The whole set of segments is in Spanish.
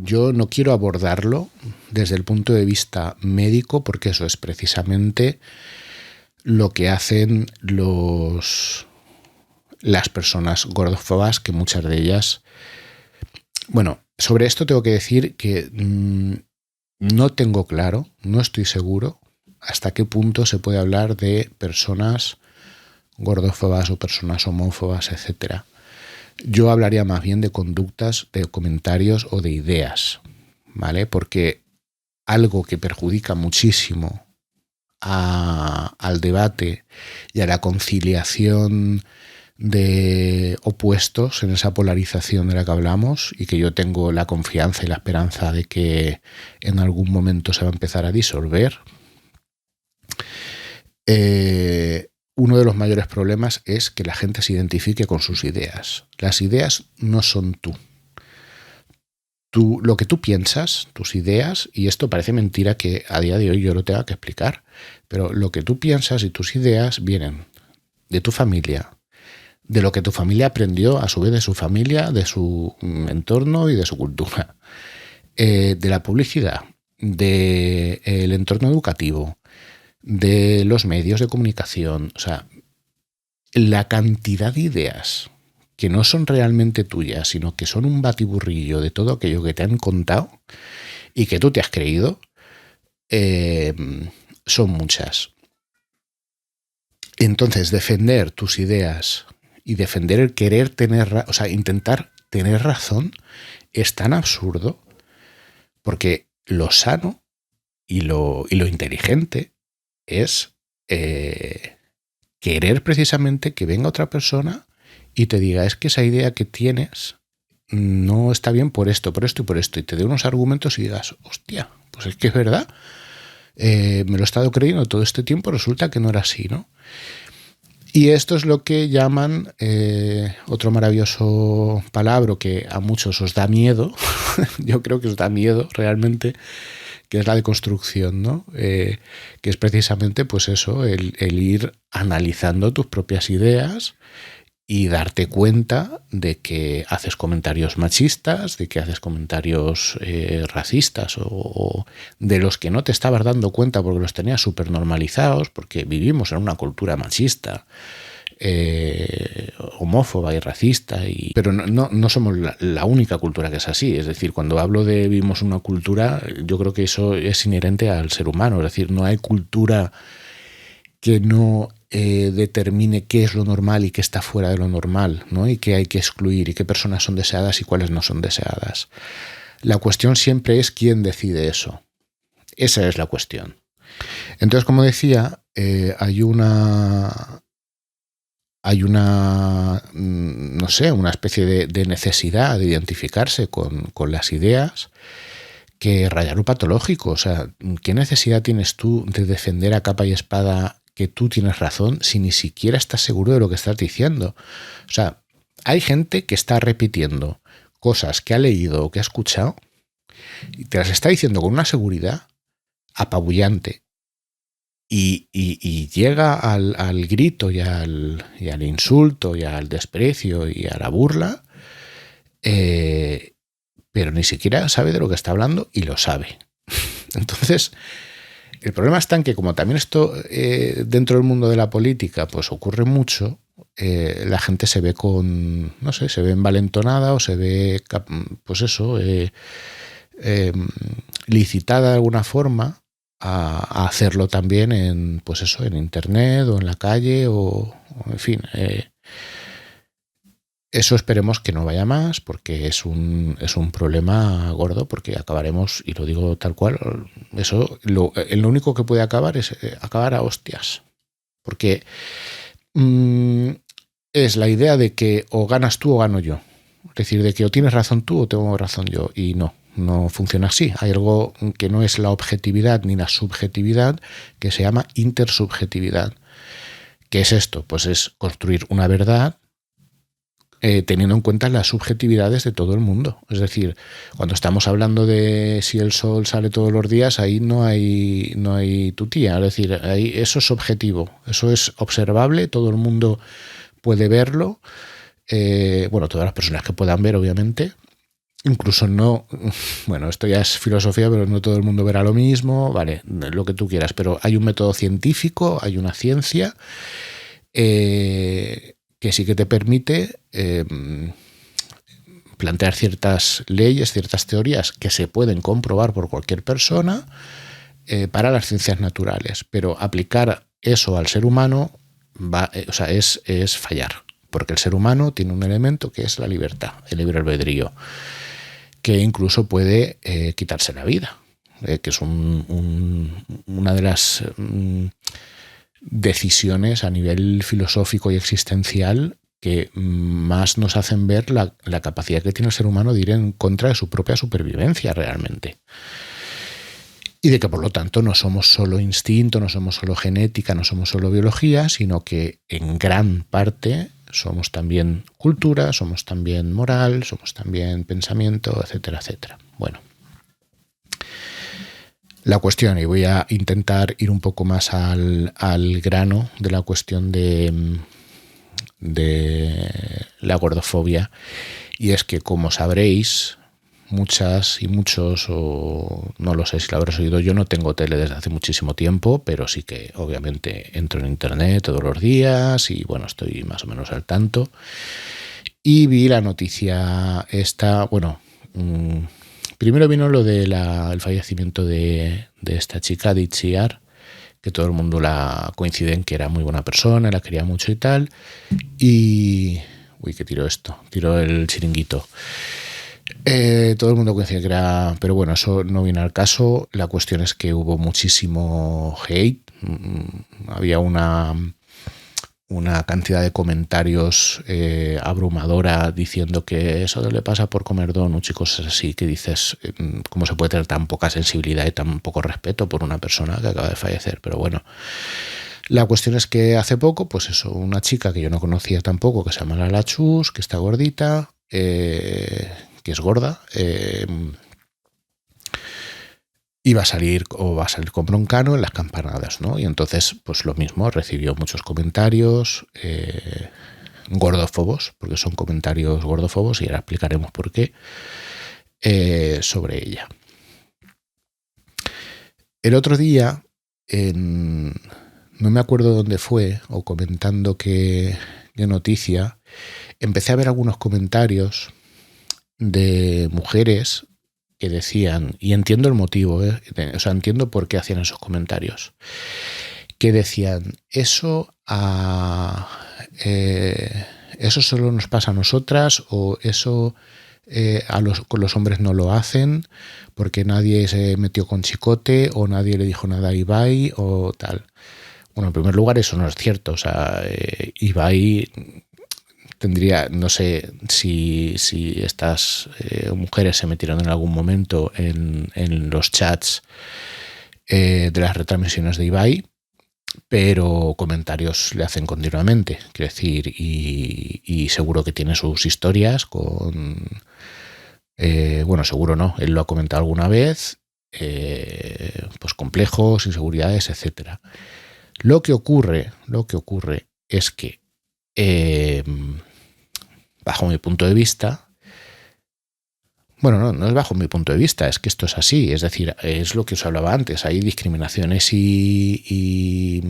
yo no quiero abordarlo desde el punto de vista médico, porque eso es precisamente lo que hacen las personas gordófobas, que muchas de ellas... Bueno, sobre esto tengo que decir que no tengo claro, no estoy seguro hasta qué punto se puede hablar de personas gordófobas o personas homófobas, etcétera. Yo hablaría más bien de conductas, de comentarios o de ideas, ¿vale? Porque algo que perjudica muchísimo al debate y a la conciliación de opuestos en esa polarización de la que hablamos, y que yo tengo la confianza y la esperanza de que en algún momento se va a empezar a disolver, uno de los mayores problemas es que la gente se identifique con sus ideas. Las ideas no son tú. Lo que tú piensas, tus ideas, y esto parece mentira que a día de hoy yo lo tenga que explicar, pero lo que tú piensas y tus ideas vienen de tu familia, de lo que tu familia aprendió a su vez de su familia, de su entorno y de su cultura, de la publicidad, del entorno educativo, de los medios de comunicación. O sea, la cantidad de ideas que no son realmente tuyas, sino que son un batiburrillo de todo aquello que te han contado y que tú te has creído, son muchas. Entonces, defender tus ideas y defender el querer tener, o sea, intentar tener razón, es tan absurdo, porque lo sano y lo inteligente es querer precisamente que venga otra persona y te diga, es que esa idea que tienes no está bien por esto, por esto y por esto, y te dé unos argumentos y digas, hostia, pues es que es verdad, me lo he estado creyendo todo este tiempo, resulta que no era así, ¿no? Y esto es lo que llaman, otro maravilloso palabra que a muchos os da miedo, yo creo que os da miedo realmente, que es la deconstrucción, ¿no? Que es precisamente pues eso, el ir analizando tus propias ideas y darte cuenta de que haces comentarios machistas, de que haces comentarios racistas, o de los que no te estabas dando cuenta porque los tenías súper normalizados, porque vivimos en una cultura machista, homófoba y racista, pero no somos la única cultura que es así. Es decir, cuando hablo de vivimos una cultura, yo creo que eso es inherente al ser humano. Es decir, no hay cultura que no determine qué es lo normal y qué está fuera de lo normal, ¿no? Y qué hay que excluir y qué personas son deseadas y cuáles no son deseadas. La cuestión siempre es quién decide eso. Esa es la cuestión. Entonces, como decía, hay una, no sé, una especie de necesidad de identificarse con las ideas que raya lo patológico. O sea, ¿qué necesidad tienes tú de defender a capa y espada que tú tienes razón si ni siquiera estás seguro de lo que estás diciendo? O sea, hay gente que está repitiendo cosas que ha leído o que ha escuchado y te las está diciendo con una seguridad apabullante. Y llega al grito y al insulto y al desprecio y a la burla, pero ni siquiera sabe de lo que está hablando y lo sabe. Entonces, el problema está en que, como también esto dentro del mundo de la política pues ocurre mucho, la gente se ve se ve envalentonada o se ve, pues eso, licitada de alguna forma a hacerlo también en internet o en la calle o en fin. Eso esperemos que no vaya más, porque es un problema gordo, porque acabaremos, y lo digo tal cual, eso lo único que puede acabar es acabar a hostias, porque es la idea de que o ganas tú o gano yo, es decir, de que o tienes razón tú o tengo razón yo, y no funciona así. Hay algo que no es la objetividad ni la subjetividad, que se llama intersubjetividad. ¿Qué es esto? Pues es construir una verdad teniendo en cuenta las subjetividades de todo el mundo. Es decir, cuando estamos hablando de si el sol sale todos los días, ahí no hay tutía. Es decir, ahí eso es objetivo, eso es observable, todo el mundo puede verlo. Todas las personas que puedan ver, obviamente. incluso no, bueno, esto ya es filosofía, pero no todo el mundo verá lo mismo, vale, lo que tú quieras, pero hay un método científico, hay una ciencia que sí que te permite plantear ciertas leyes, ciertas teorías que se pueden comprobar por cualquier persona para las ciencias naturales, pero aplicar eso al ser humano es fallar, porque el ser humano tiene un elemento que es la libertad, el libre albedrío, que incluso puede quitarse la vida, que es una de las decisiones a nivel filosófico y existencial que más nos hacen ver la capacidad que tiene el ser humano de ir en contra de su propia supervivencia realmente. Y de que por lo tanto no somos solo instinto, no somos solo genética, no somos solo biología, sino que en gran parte somos también cultura, somos también moral, somos también pensamiento, etcétera, etcétera. Bueno, la cuestión, y voy a intentar ir un poco más al grano de la cuestión de la gordofobia, y es que, como sabréis, muchas y muchos, o no lo sé si lo habréis oído, yo no tengo tele desde hace muchísimo tiempo, pero sí que obviamente entro en internet todos los días y bueno, estoy más o menos al tanto. Y vi la noticia esta, bueno, primero vino lo del fallecimiento de esta chica, de Itziar, que todo el mundo la coincide en que era muy buena persona, la quería mucho y tal. Y... uy, que tiro esto, tiro el chiringuito. Todo el mundo coincide que era... Pero bueno, eso no viene al caso. La cuestión es que hubo muchísimo hate. Había una cantidad de comentarios abrumadora diciendo que eso le pasa por comer donuts y cosas así, que dices, ¿cómo se puede tener tan poca sensibilidad y tan poco respeto por una persona que acaba de fallecer? Pero bueno, la cuestión es que hace poco, pues eso, una chica que yo no conocía tampoco, que se llama Lala Chus, que está gordita, que es gorda, iba a salir con Broncano en las campanadas, ¿no? Y entonces, pues lo mismo, recibió muchos comentarios gordófobos, porque son comentarios gordófobos, y ahora explicaremos por qué, sobre ella. El otro día, no me acuerdo dónde fue, o comentando qué noticia, empecé a ver algunos comentarios de mujeres que decían, y entiendo el motivo, o sea, entiendo por qué hacían esos comentarios, que decían, eso solo nos pasa a nosotras, o eso con los hombres no lo hacen, porque nadie se metió con chicote, o nadie le dijo nada a Ibai, o tal. Bueno, en primer lugar, eso no es cierto. O sea, Ibai tendría, no sé si estas mujeres se metieron en algún momento en los chats de las retransmisiones de Ibai, pero comentarios le hacen continuamente, quiero decir, y seguro que tiene sus historias con... bueno, seguro no, él lo ha comentado alguna vez, pues complejos, inseguridades, etcétera. Lo que ocurre es que bajo mi punto de vista, bueno, no es bajo mi punto de vista, es que esto es así, es decir, es lo que os hablaba antes, hay discriminaciones y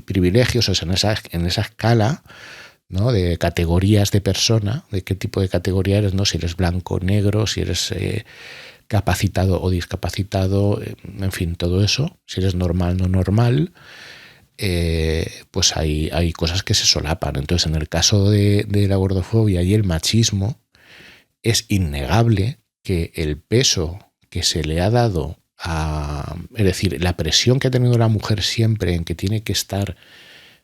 privilegios, o sea, en esa escala, ¿no?, de categorías de persona, de qué tipo de categoría eres, ¿no?, si eres blanco, negro, si eres capacitado o discapacitado, en fin, todo eso, si eres normal, no normal, pues hay cosas que se solapan. Entonces, en el caso de la gordofobia y el machismo, es innegable que el peso que se le ha dado es decir, la presión que ha tenido la mujer siempre en que tiene que estar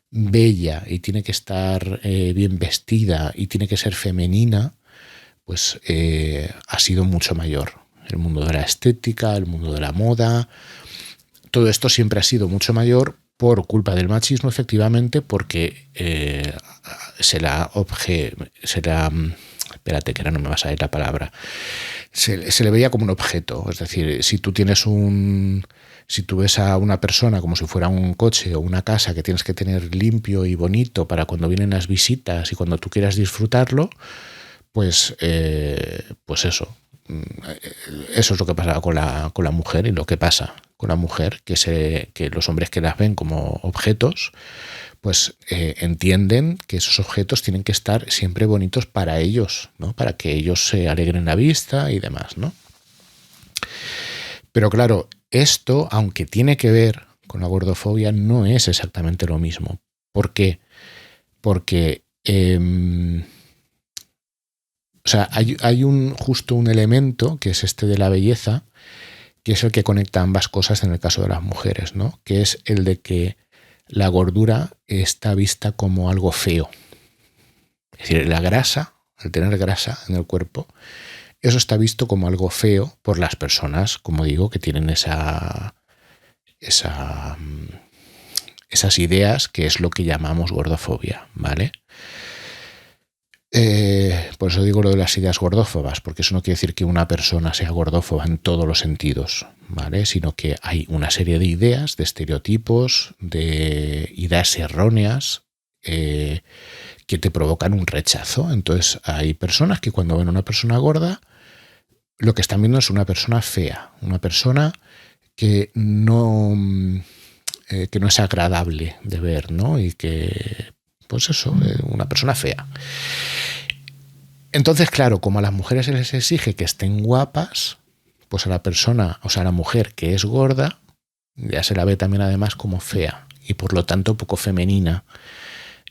bella y tiene que estar bien vestida y tiene que ser femenina, pues ha sido mucho mayor. El mundo de la estética, el mundo de la moda, todo esto siempre ha sido mucho mayor por culpa del machismo, efectivamente, porque espérate, que ahora no me va a salir la palabra, se le veía como un objeto. Es decir, si tú ves a una persona como si fuera un coche o una casa que tienes que tener limpio y bonito para cuando vienen las visitas y cuando tú quieras disfrutarlo, pues eso. Eso es lo que pasa con la mujer y lo que pasa con la mujer, que los hombres que las ven como objetos, pues entienden que esos objetos tienen que estar siempre bonitos para ellos, ¿no? Para que ellos se alegren la vista y demás, ¿no? Pero claro, esto, aunque tiene que ver con la gordofobia, no es exactamente lo mismo. ¿Por qué? Porque o sea, hay justo un elemento, que es este de la belleza, que es el que conecta ambas cosas en el caso de las mujeres, ¿no? Que es el de que la gordura está vista como algo feo. Es decir, la grasa, al tener grasa en el cuerpo, eso está visto como algo feo por las personas, como digo, que tienen esas ideas, que es lo que llamamos gordofobia, ¿vale? Por eso digo lo de las ideas gordófobas, porque eso no quiere decir que una persona sea gordófoba en todos los sentidos, ¿vale? Sino que hay una serie de ideas, de estereotipos, de ideas erróneas que te provocan un rechazo. Entonces hay personas que cuando ven a una persona gorda, lo que están viendo es una persona fea, una persona que no es agradable de ver, ¿no? Y que, pues eso, una persona fea. Entonces, claro, como a las mujeres se les exige que estén guapas, pues a la persona, o sea, a la mujer que es gorda, ya se la ve también además como fea y por lo tanto poco femenina.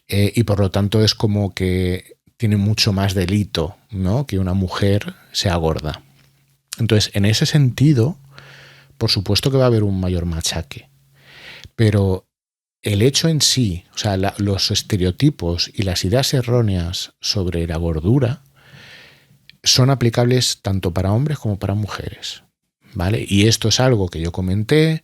Y por lo tanto es como que tiene mucho más delito, ¿no? Que una mujer sea gorda. Entonces, en ese sentido, por supuesto que va a haber un mayor machaque. Pero el hecho en sí, o sea, los estereotipos y las ideas erróneas sobre la gordura son aplicables tanto para hombres como para mujeres, ¿vale? Y esto es algo que yo comenté,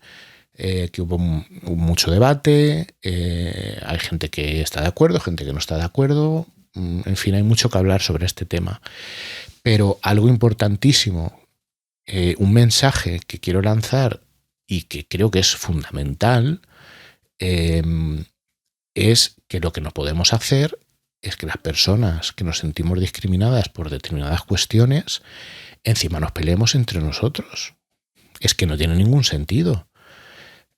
que hubo mucho debate, hay gente que está de acuerdo, gente que no está de acuerdo, en fin, hay mucho que hablar sobre este tema. Pero algo importantísimo, un mensaje que quiero lanzar y que creo que es fundamental, es que lo que no podemos hacer es que las personas que nos sentimos discriminadas por determinadas cuestiones, encima nos peleemos entre nosotros. Es que no tiene ningún sentido.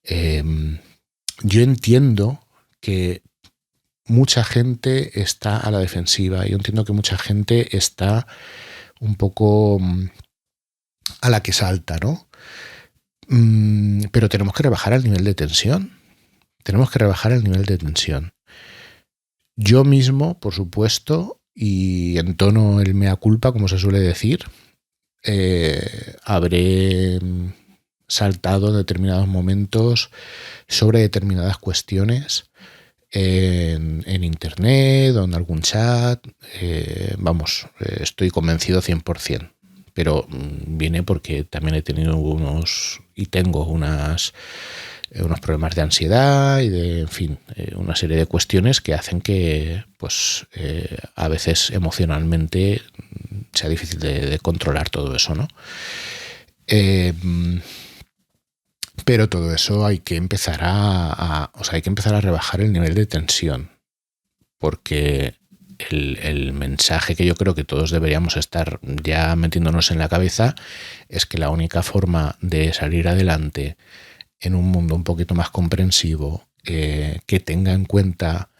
Yo entiendo que mucha gente está a la defensiva, yo entiendo que mucha gente está un poco a la que salta, ¿no? Pero tenemos que rebajar el nivel de tensión. Tenemos que rebajar el nivel de tensión. Yo mismo, por supuesto, y entono el mea culpa, como se suele decir, habré saltado en determinados momentos sobre determinadas cuestiones en internet o en algún chat. Estoy convencido 100%. Pero viene porque también he tenido tengo unos problemas de ansiedad y de, en fin, una serie de cuestiones que hacen que, pues, a veces emocionalmente sea difícil de controlar todo eso, ¿no? Pero todo eso hay que empezar hay que empezar a rebajar el nivel de tensión, porque el mensaje que yo creo que todos deberíamos estar ya metiéndonos en la cabeza es que la única forma de salir adelante en un mundo un poquito más comprensivo, que tenga en cuenta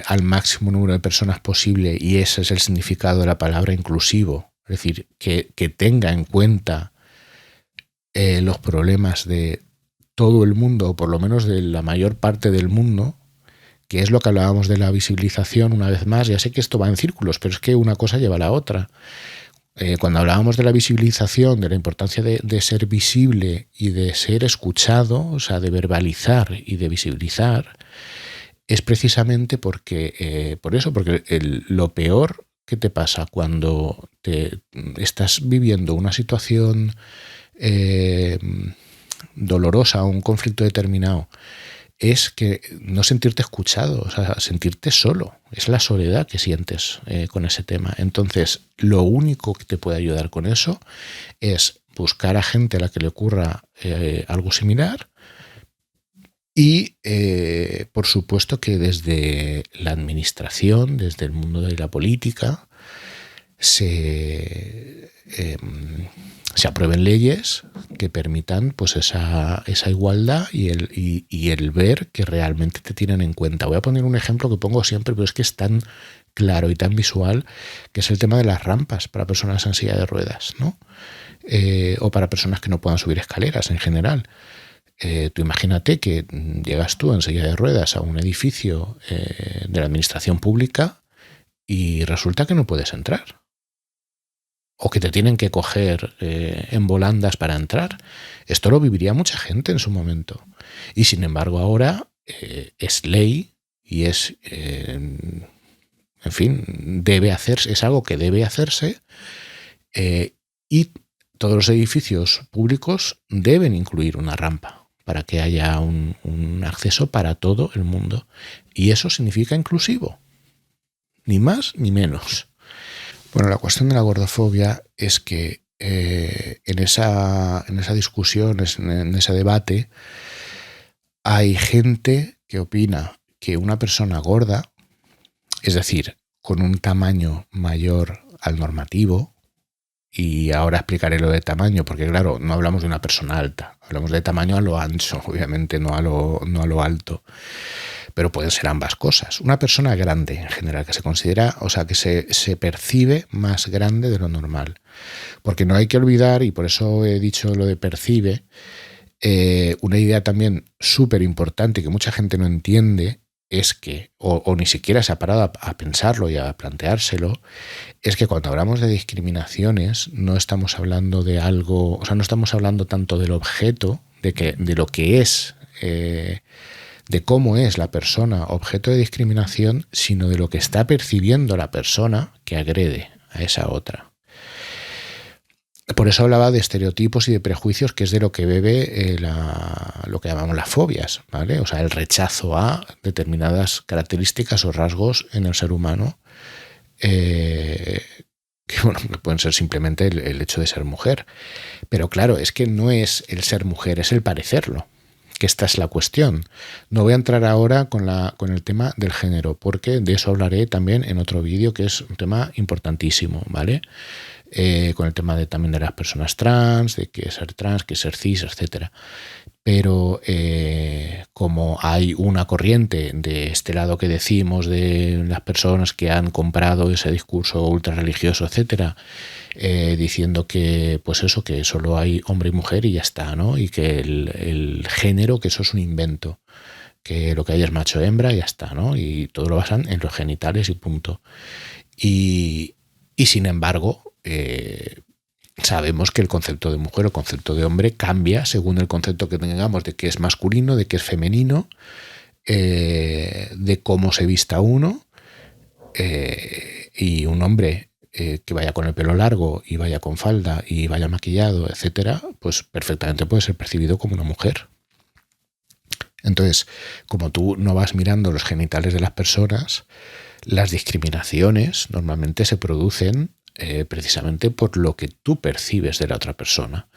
al máximo número de personas posible, y ese es el significado de la palabra inclusivo, es decir, que tenga en cuenta los problemas de todo el mundo, o por lo menos de la mayor parte del mundo, que es lo que hablábamos de la visibilización una vez más. Ya sé que esto va en círculos, pero es que una cosa lleva a la otra. Cuando hablábamos de la visibilización, de la importancia de ser visible y de ser escuchado, o sea, de verbalizar y de visibilizar, es precisamente porque lo peor que te pasa cuando estás viviendo una situación dolorosa o un conflicto determinado es que no sentirte escuchado, o sea, sentirte solo. Es la soledad que sientes con ese tema. Entonces, lo único que te puede ayudar con eso es buscar a gente a la que le ocurra algo similar y, por supuesto, que desde la administración, desde el mundo de la política, se aprueben leyes que permitan pues esa igualdad y el ver que realmente te tienen en cuenta. Voy a poner un ejemplo que pongo siempre, pero es que es tan claro y tan visual, que es el tema de las rampas para personas en silla de ruedas, ¿no? O para personas que no puedan subir escaleras en general. Tú imagínate que llegas tú en silla de ruedas a un edificio de la administración pública y resulta que no puedes entrar. O que te tienen que coger en volandas para entrar. Esto lo viviría mucha gente en su momento. Y sin embargo ahora es ley y es, en fin, debe hacerse, es algo que debe hacerse, y todos los edificios públicos deben incluir una rampa para que haya un acceso para todo el mundo. Y eso significa inclusivo. Ni más ni menos. Bueno, la cuestión de la gordofobia es que en esa discusión, en ese debate, hay gente que opina que una persona gorda, es decir, con un tamaño mayor al normativo, y ahora explicaré lo de tamaño, porque claro, no hablamos de una persona alta, hablamos de tamaño a lo ancho, obviamente, no a lo alto. Pero pueden ser ambas cosas. Una persona grande en general, que se considera, o sea, que se percibe más grande de lo normal. Porque no hay que olvidar, y por eso he dicho lo de percibe, una idea también súper importante que mucha gente no entiende, es que, o ni siquiera se ha parado a pensarlo y a planteárselo, es que cuando hablamos de discriminaciones no estamos hablando de algo, o sea, no estamos hablando tanto del objeto, de lo que es, de cómo es la persona objeto de discriminación, sino de lo que está percibiendo la persona que agrede a esa otra. Por eso hablaba de estereotipos y de prejuicios, que es de lo que bebe lo que llamamos las fobias, ¿vale? O sea, el rechazo a determinadas características o rasgos en el ser humano, que bueno, pueden ser simplemente el hecho de ser mujer. Pero claro, es que no es el ser mujer, es el parecerlo. Que esta es la cuestión. No voy a entrar ahora con el tema del género, porque de eso hablaré también en otro vídeo, que es un tema importantísimo, ¿vale? Con el tema también de las personas trans, de qué es ser trans, qué es ser cis, etcétera. Pero como hay una corriente de este lado que decimos de las personas que han comprado ese discurso ultra religioso, etcétera, diciendo que pues eso, que solo hay hombre y mujer y ya está, ¿no? Y que el género, que eso es un invento, que lo que hay es macho hembra y ya está, ¿no? Y todo lo basan en los genitales y punto. Y sin embargo, sabemos que el concepto de mujer o el concepto de hombre cambia según el concepto que tengamos de qué es masculino, de qué es femenino, de cómo se vista uno, y un hombre que vaya con el pelo largo y vaya con falda y vaya maquillado, etcétera, pues perfectamente puede ser percibido como una mujer. Entonces, como tú no vas mirando los genitales de las personas, las discriminaciones normalmente se producen precisamente por lo que tú percibes de la otra persona.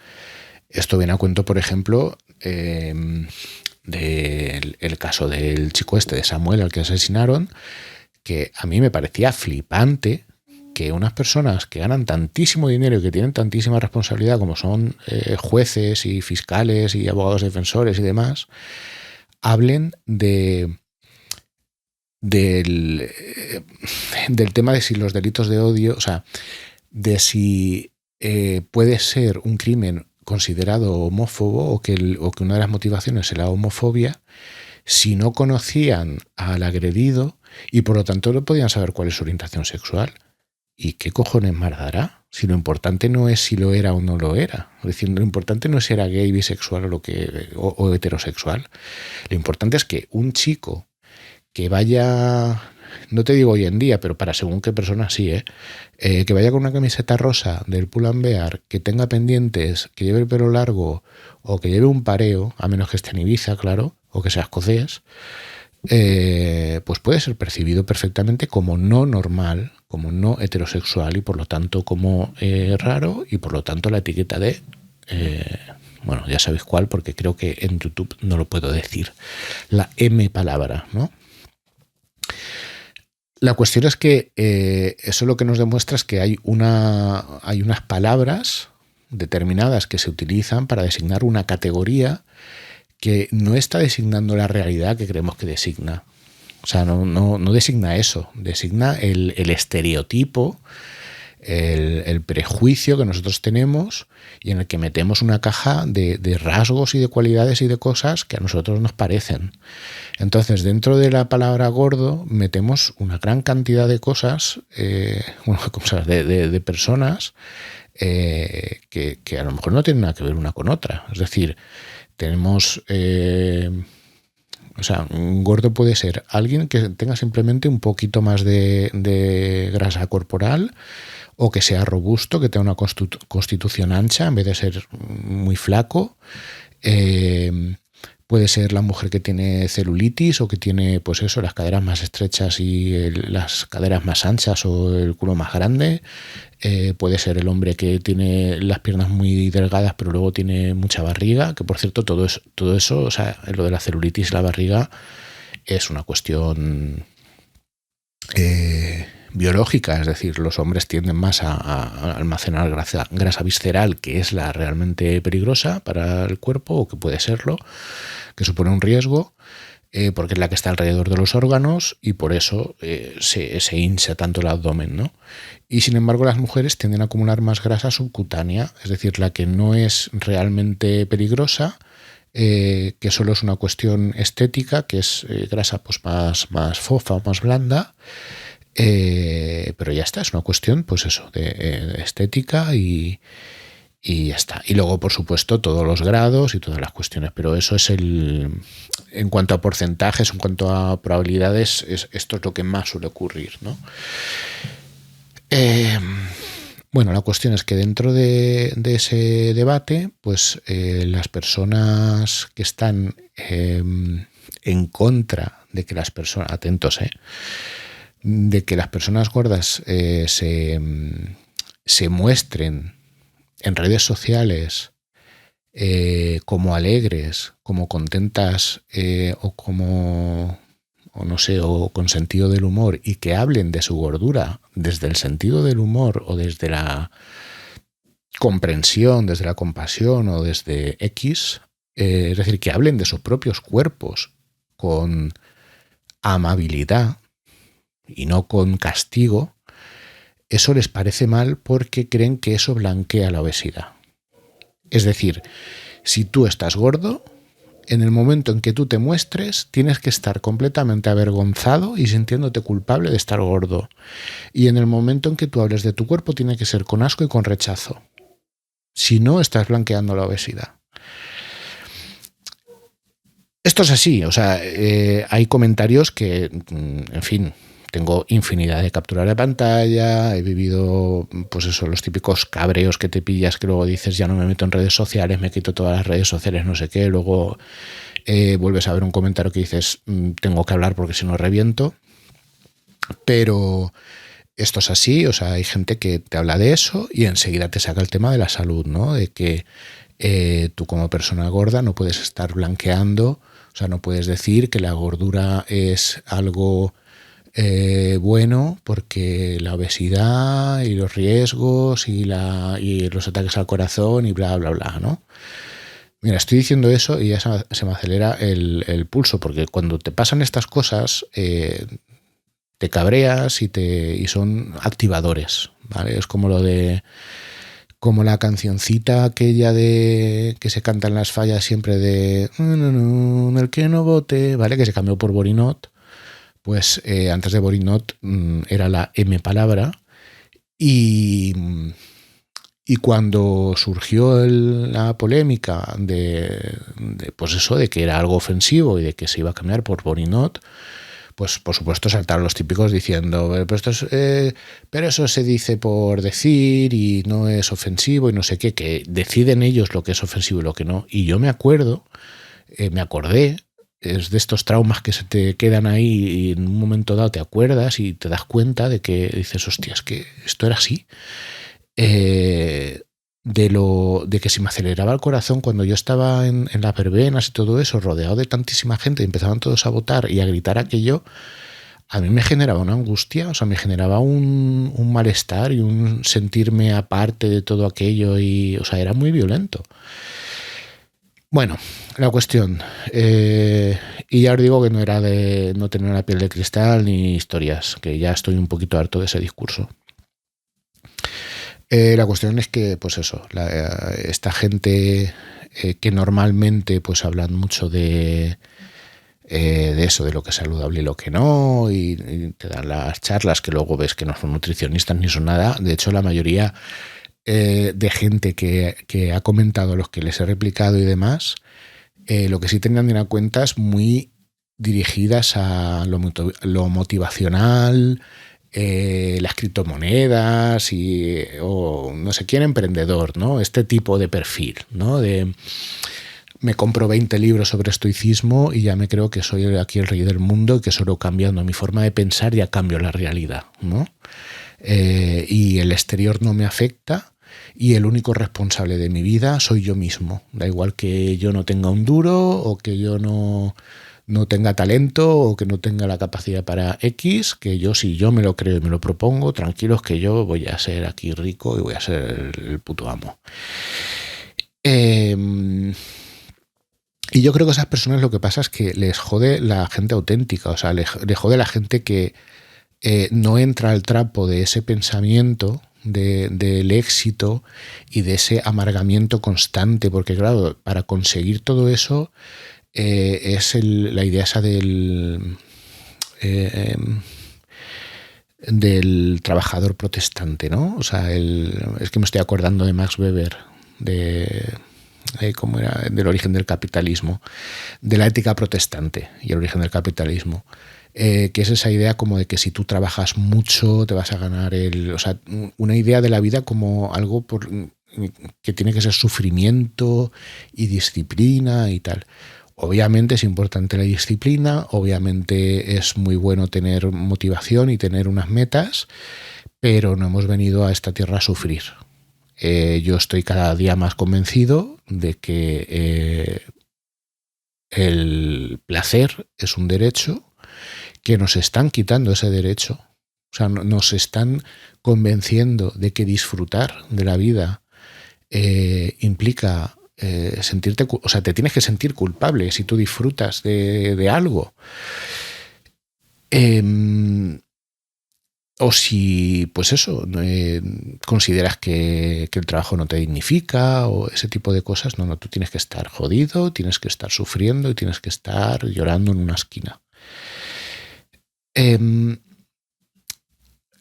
Esto viene a cuento, por ejemplo, del caso del chico este de Samuel, al que asesinaron, que a mí me parecía flipante que unas personas que ganan tantísimo dinero y que tienen tantísima responsabilidad como son jueces y fiscales y abogados defensores y demás, hablen del tema de si los delitos de odio, o sea, de si puede ser un crimen considerado homófobo o que una de las motivaciones es la homofobia, si no conocían al agredido y por lo tanto no podían saber cuál es su orientación sexual. ¿Y qué cojones más dará? Si lo importante no es si lo era o no lo era. Es decir, lo importante no es si era gay, bisexual o heterosexual. Lo importante es que un chico que vaya, no te digo hoy en día, pero para según qué persona sí, que vaya con una camiseta rosa del Pull&Bear, que tenga pendientes, que lleve el pelo largo o que lleve un pareo, a menos que esté en Ibiza, claro, o que sea escocés, pues puede ser percibido perfectamente como no normal, como no heterosexual y por lo tanto como raro, y por lo tanto la etiqueta de bueno, ya sabéis cuál, porque creo que en YouTube no lo puedo decir, la M palabra, ¿no? La cuestión es que eso lo que nos demuestra es que hay unas palabras determinadas que se utilizan para designar una categoría que no está designando la realidad que creemos que designa. O sea, no designa eso, designa el estereotipo, el prejuicio que nosotros tenemos y en el que metemos una caja de rasgos y de cualidades y de cosas que a nosotros nos parecen. Entonces, dentro de la palabra gordo metemos una gran cantidad de cosas, de personas que a lo mejor no tienen nada que ver una con otra. Es decir, tenemos... un gordo puede ser alguien que tenga simplemente un poquito más de grasa corporal, o que sea robusto, que tenga una constitución ancha en vez de ser muy flaco. Puede ser la mujer que tiene celulitis o que tiene, pues eso, las caderas más estrechas y las caderas más anchas o el culo más grande. Puede ser el hombre que tiene las piernas muy delgadas pero luego tiene mucha barriga, que por cierto todo eso, o sea, lo de la celulitis y la barriga es una cuestión biológica, es decir, los hombres tienden más a almacenar grasa visceral, que es la realmente peligrosa para el cuerpo, o que puede serlo, que supone un riesgo, porque es la que está alrededor de los órganos y por eso se hincha tanto el abdomen, ¿no? Y sin embargo las mujeres tienden a acumular más grasa subcutánea, es decir, la que no es realmente peligrosa, que solo es una cuestión estética, que es grasa pues más fofa o más blanda, pero ya está, es una cuestión pues eso de estética y ya está. Y luego, por supuesto, todos los grados y todas las cuestiones, pero eso es en cuanto a porcentajes, en cuanto a probabilidades, esto es lo que más suele ocurrir, ¿no? Bueno, la cuestión es que dentro de ese debate, pues las personas que están en contra de que las personas, atentos, de que las personas gordas se muestren en redes sociales como alegres, como contentas o con sentido del humor, y que hablen de su gordura desde el sentido del humor o desde la comprensión, desde la compasión o desde X, es decir, que hablen de sus propios cuerpos con amabilidad y no con castigo, eso les parece mal porque creen que eso blanquea la obesidad. Es decir, si tú estás gordo, en el momento en que tú te muestres, tienes que estar completamente avergonzado y sintiéndote culpable de estar gordo. Y en el momento en que tú hables de tu cuerpo, tiene que ser con asco y con rechazo. Si no, estás blanqueando la obesidad. Esto es así, o sea, hay comentarios que, en fin, tengo infinidad de capturas de pantalla, he vivido, pues eso, los típicos cabreos que te pillas, que luego dices, ya no me meto en redes sociales, me quito todas las redes sociales, no sé qué, luego vuelves a ver un comentario que dices, tengo que hablar porque si no reviento. Pero esto es así, o sea, hay gente que te habla de eso y enseguida te saca el tema de la salud, ¿no? De que tú como persona gorda no puedes estar blanqueando, o sea, no puedes decir que la gordura es algo bueno porque la obesidad y los riesgos y los ataques al corazón y bla, bla, bla, ¿no? Mira, estoy diciendo eso y ya se me acelera el pulso, porque cuando te pasan estas cosas te cabreas y son activadores, ¿vale? Es como como la cancioncita aquella que se canta en las fallas siempre de no, el que no vote, ¿vale? Que se cambió por Borinot. Pues antes de Borinot era la M palabra y cuando surgió la polémica pues eso, de que era algo ofensivo y de que se iba a cambiar por Borinot, pues por supuesto saltaron los típicos diciendo pero eso se dice por decir y no es ofensivo y no sé qué, que deciden ellos lo que es ofensivo y lo que no. Y yo me acordé, es de estos traumas que se te quedan ahí y en un momento dado te acuerdas y te das cuenta de que dices, hostia, es que esto era así. De que se me aceleraba el corazón cuando yo estaba en las verbenas y todo eso, rodeado de tantísima gente, y empezaban todos a votar y a gritar aquello, a mí me generaba una angustia, o sea, me generaba un malestar y un sentirme aparte de todo aquello y, o sea, era muy violento. Bueno, la cuestión, y ya os digo que no era de no tener una piel de cristal ni historias, que ya estoy un poquito harto de ese discurso. La cuestión es que, pues eso, esta gente que normalmente pues hablan mucho de eso, de lo que es saludable y lo que no, y te dan las charlas que luego ves que no son nutricionistas ni son nada. De hecho, la mayoría de gente que ha comentado, los que les he replicado y demás, lo que sí tenían en cuenta es muy dirigidas a lo motivacional, las criptomonedas o no sé quién emprendedor, ¿no? Este tipo de perfil, ¿no? Me compro 20 libros sobre estoicismo y ya me creo que soy aquí el rey del mundo y que solo cambiando mi forma de pensar ya cambio la realidad, ¿no? Y el exterior no me afecta y el único responsable de mi vida soy yo mismo. Da igual que yo no tenga un duro o que yo no tenga talento o que no tenga la capacidad para X, que yo, si yo me lo creo y me lo propongo, tranquilos que yo voy a ser aquí rico y voy a ser el puto amo. Y yo creo que a esas personas lo que pasa es que les jode la gente auténtica, o sea, les jode la gente que no entra al trapo de ese pensamiento del éxito y de ese amargamiento constante, porque claro, para conseguir todo eso es la idea esa del trabajador protestante, ¿no? O sea, es que me estoy acordando de Max Weber, ¿cómo era? Del origen del capitalismo, de la ética protestante y el origen del capitalismo. Que es esa idea como de que si tú trabajas mucho te vas a ganar o sea, una idea de la vida como algo que tiene que ser sufrimiento y disciplina y tal. Obviamente es importante la disciplina, obviamente es muy bueno tener motivación y tener unas metas, pero no hemos venido a esta tierra a sufrir. Yo estoy cada día más convencido de que el placer es un derecho, que nos están quitando ese derecho. O sea, nos están convenciendo de que disfrutar de la vida implica sentirte, o sea, te tienes que sentir culpable si tú disfrutas de algo. O si, pues eso, consideras que el trabajo no te dignifica o ese tipo de cosas. No, tú tienes que estar jodido, tienes que estar sufriendo y tienes que estar llorando en una esquina.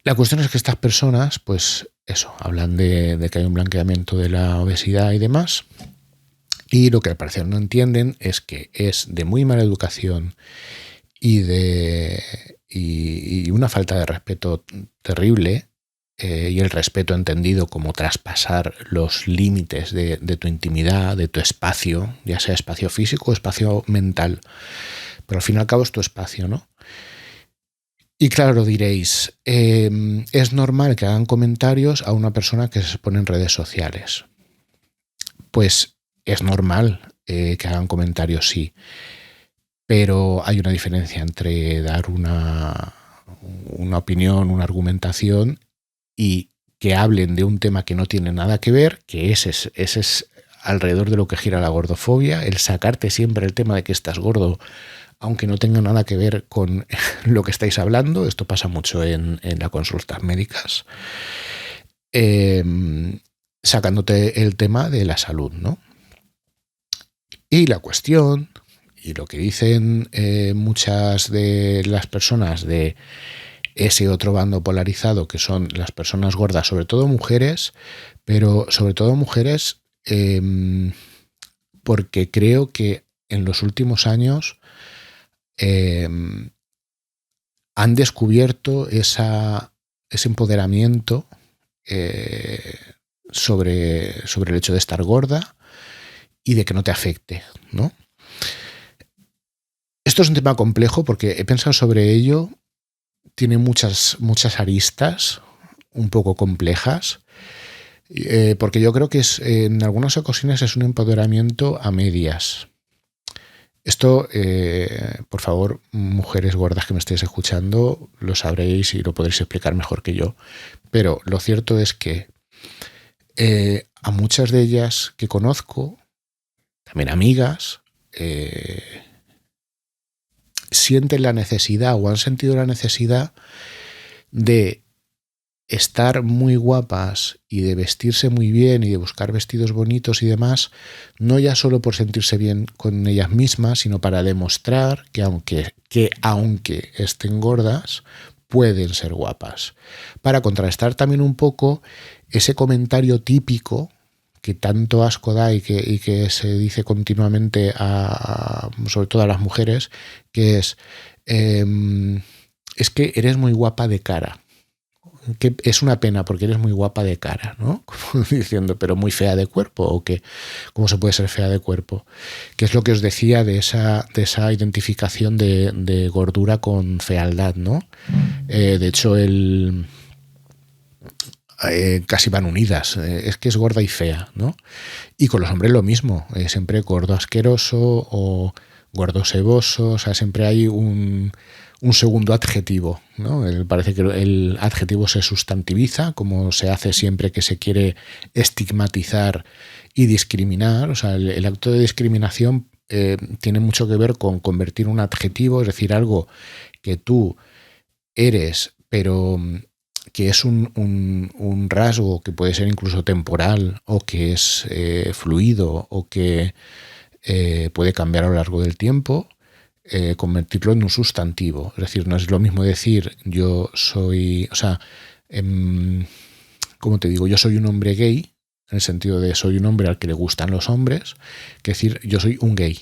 La cuestión es que estas personas, pues eso, hablan de que hay un blanqueamiento de la obesidad y demás, y lo que al parecer no entienden es que es de muy mala educación y una falta de respeto terrible, y el respeto entendido como traspasar los límites de tu intimidad, de tu espacio, ya sea espacio físico o espacio mental, pero al fin y al cabo es tu espacio, ¿no? Y claro, diréis, es normal que hagan comentarios a una persona que se expone en redes sociales. Pues es normal que hagan comentarios, sí, pero hay una diferencia entre dar una opinión, una argumentación y que hablen de un tema que no tiene nada que ver, que ese es alrededor de lo que gira la gordofobia, el sacarte siempre el tema de que estás gordo, aunque no tenga nada que ver con lo que estáis hablando. Esto pasa mucho en las consultas médicas, sacándote el tema de la salud, ¿no? Y la cuestión, y lo que dicen muchas de las personas de ese otro bando polarizado, que son las personas gordas, sobre todo mujeres, pero sobre todo mujeres, porque creo que en los últimos años han descubierto ese empoderamiento sobre el hecho de estar gorda y de que no te afecte, ¿no? Esto es un tema complejo porque he pensado sobre ello, tiene muchas aristas un poco complejas, porque yo creo que en algunas ocasiones es un empoderamiento a medias. Esto, por favor, mujeres gordas que me estéis escuchando, lo sabréis y lo podréis explicar mejor que yo. Pero lo cierto es que a muchas de ellas que conozco, también amigas, sienten la necesidad o han sentido la necesidad de estar muy guapas y de vestirse muy bien y de buscar vestidos bonitos y demás, no ya solo por sentirse bien con ellas mismas, sino para demostrar que aunque estén gordas, pueden ser guapas. Para contrastar también un poco ese comentario típico que tanto asco da y que se dice continuamente sobre todo a las mujeres, que es que eres muy guapa de cara. Que es una pena porque eres muy guapa de cara, ¿no? Como diciendo, pero muy fea de cuerpo, o que cómo se puede ser fea de cuerpo, que es lo que os decía de esa identificación de gordura con fealdad, ¿no? De hecho, casi van unidas, es que es gorda y fea, ¿no? Y con los hombres lo mismo, siempre gordo asqueroso o gordo seboso, o sea, siempre hay un segundo adjetivo, ¿no? Parece que el adjetivo se sustantiviza, como se hace siempre que se quiere estigmatizar y discriminar. O sea, el acto de discriminación tiene mucho que ver con convertir un adjetivo, es decir, algo que tú eres, pero que es un rasgo que puede ser incluso temporal o que es fluido o que puede cambiar a lo largo del tiempo, convertirlo en un sustantivo. Es decir, no es lo mismo decir yo soy, o sea, ¿cómo te digo? Yo soy un hombre gay, en el sentido de soy un hombre al que le gustan los hombres, que decir yo soy un gay.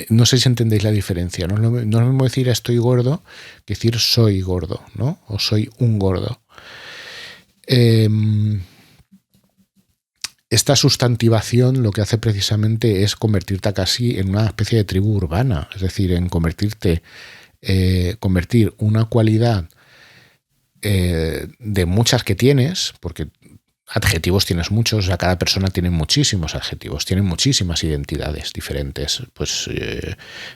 No sé si entendéis la diferencia. No es lo mismo decir estoy gordo que decir soy gordo, ¿no? O soy un gordo. Esta sustantivación lo que hace precisamente es convertirte casi en una especie de tribu urbana, es decir, en convertir una cualidad de muchas que tienes, porque adjetivos tienes muchos, o sea, cada persona tiene muchísimos adjetivos, tiene muchísimas identidades diferentes, pues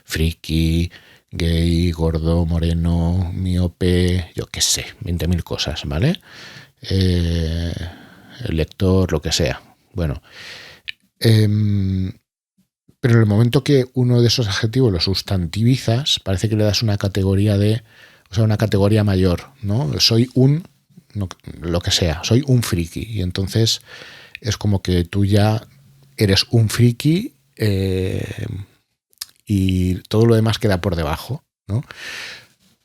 friki, gay, gordo, moreno, miope, yo qué sé, 20.000 cosas, ¿vale? Lector, lo que sea. Bueno, pero en el momento que uno de esos adjetivos lo sustantivizas, parece que le das una categoría una categoría mayor, ¿no? Soy lo que sea, soy un friki. Y entonces es como que tú ya eres un friki y todo lo demás queda por debajo, ¿no?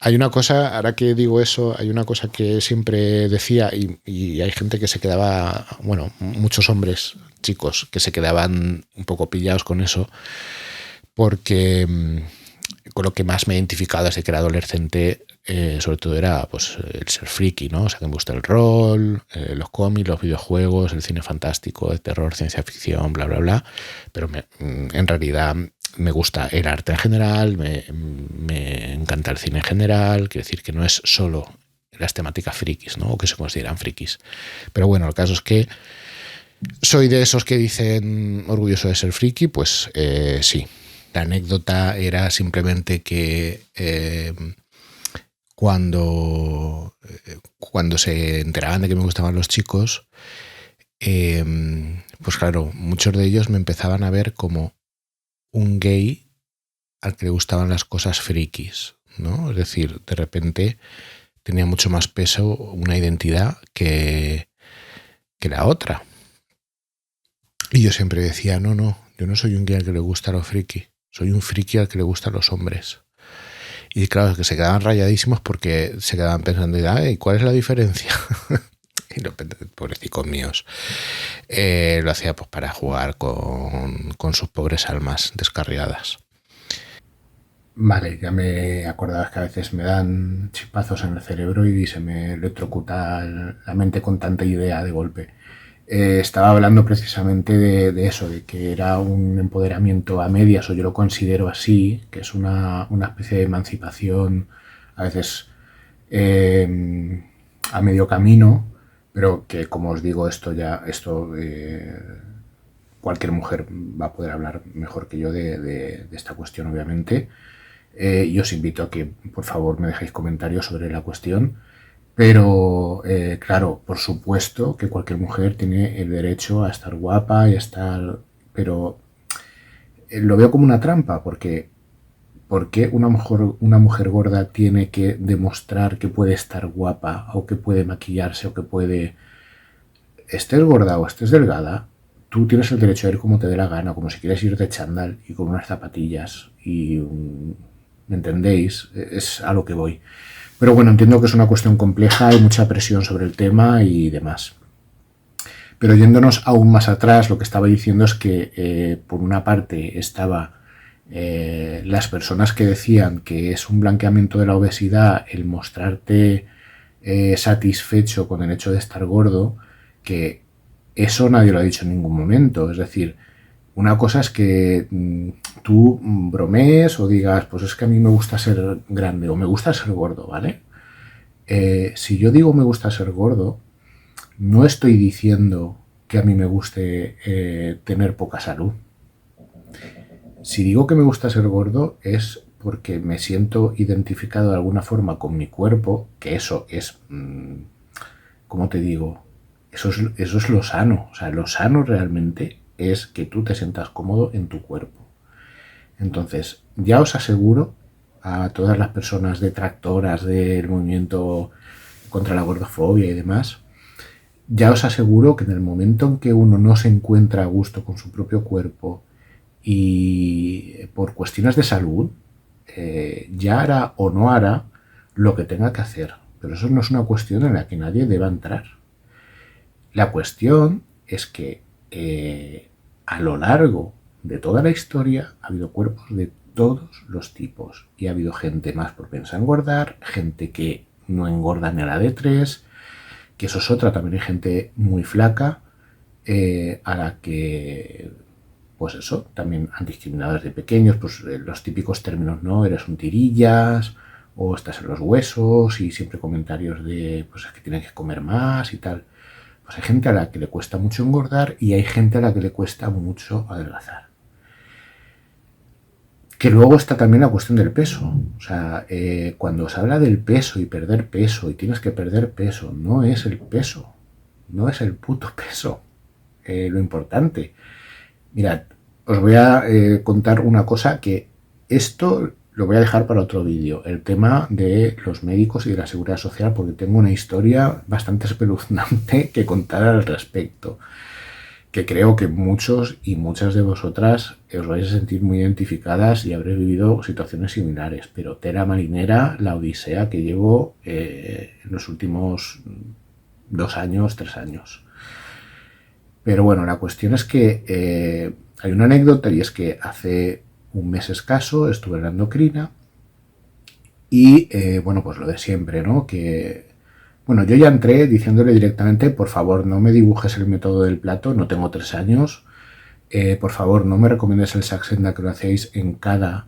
Hay una cosa, ahora que digo eso, hay una cosa que siempre decía y hay gente que se quedaba, bueno, muchos hombres, chicos, que se quedaban un poco pillados con eso, porque con lo que más me he identificado desde que era adolescente, sobre todo era pues el ser friki, ¿no? O sea, que me gusta el rol, los cómics, los videojuegos, el cine fantástico, el terror, ciencia ficción, bla, bla, bla, pero en realidad me gusta el arte en general, me encanta el cine en general, quiero decir que no es solo las temáticas frikis, ¿no? O que se consideran frikis. Pero bueno, el caso es que soy de esos que dicen orgulloso de ser friki, pues sí. La anécdota era simplemente que cuando se enteraban de que me gustaban los chicos, pues claro, muchos de ellos me empezaban a ver como un gay al que le gustaban las cosas frikis, ¿no? Es decir, de repente tenía mucho más peso una identidad que la otra. Y yo siempre decía, no, yo no soy un gay al que le gusta lo friki, soy un friki al que le gustan los hombres. Y claro, que se quedaban rayadísimos porque se quedaban pensando, ¿y cuál es la diferencia? Y los pobrecicos míos lo hacía pues para jugar con sus pobres almas descarriadas. Vale, ya me acordaba que a veces me dan chispazos en el cerebro y se me electrocuta la mente con tanta idea de golpe. Estaba hablando precisamente de eso, de que era un empoderamiento a medias, o yo lo considero así, que es una especie de emancipación a veces a medio camino, pero que como os digo, esto cualquier mujer va a poder hablar mejor que yo de esta cuestión, obviamente. Y os invito a que, por favor, me dejéis comentarios sobre la cuestión. Pero, claro, por supuesto que cualquier mujer tiene el derecho a estar guapa y a estar... Pero lo veo como una trampa, porque ¿por qué una mujer gorda tiene que demostrar que puede estar guapa o que puede maquillarse o que puede... Estés gorda o estés delgada, tú tienes el derecho a ir como te dé la gana, como si quieres ir de chándal y con unas zapatillas y... ¿me entendéis? Es a lo que voy. Pero bueno, entiendo que es una cuestión compleja, hay mucha presión sobre el tema y demás. Pero yéndonos aún más atrás, lo que estaba diciendo es que por una parte estaba las personas que decían que es un blanqueamiento de la obesidad el mostrarte satisfecho con el hecho de estar gordo, que eso nadie lo ha dicho en ningún momento. Es decir, una cosa es que tú bromees o digas, pues es que a mí me gusta ser grande o me gusta ser gordo, ¿vale? Si yo digo me gusta ser gordo, no estoy diciendo que a mí me guste tener poca salud. Si digo que me gusta ser gordo es porque me siento identificado de alguna forma con mi cuerpo, que eso es, ¿cómo te digo? Eso es lo sano. O sea, lo sano realmente es que tú te sientas cómodo en tu cuerpo. Entonces, ya os aseguro a todas las personas detractoras del movimiento contra la gordofobia y demás, ya os aseguro que en el momento en que uno no se encuentra a gusto con su propio cuerpo y por cuestiones de salud, ya hará o no hará lo que tenga que hacer. Pero eso no es una cuestión en la que nadie deba entrar. La cuestión es que a lo largo de toda la historia ha habido cuerpos de todos los tipos y ha habido gente más propensa a engordar, gente que no engorda ni a la de 3, que eso es otra, también hay gente muy flaca a la que, pues eso, también han discriminado desde pequeños, pues los típicos términos, ¿no? Eres un tirillas o estás en los huesos y siempre comentarios de, pues es que tienes que comer más y tal. Pues hay gente a la que le cuesta mucho engordar y hay gente a la que le cuesta mucho adelgazar. Que luego está también la cuestión del peso. O sea, cuando se habla del peso y perder peso y tienes que perder peso, no es el peso, no es el puto peso lo importante. Mirad, os voy a contar una cosa que esto lo voy a dejar para otro vídeo, el tema de los médicos y de la seguridad social, porque tengo una historia bastante espeluznante que contar al respecto, que creo que muchos y muchas de vosotras os vais a sentir muy identificadas y habréis vivido situaciones similares, pero tela marinera, la odisea que llevo en los últimos 2 años, 3 años. Pero bueno, la cuestión es que hay una anécdota y es que hace un mes escaso estuve en la endocrina y bueno, pues lo de siempre, ¿no? Que bueno, yo ya entré diciéndole directamente, por favor, no me dibujes el método del plato, no tengo 3 años, por favor, no me recomiendes el Saxenda que lo hacéis en cada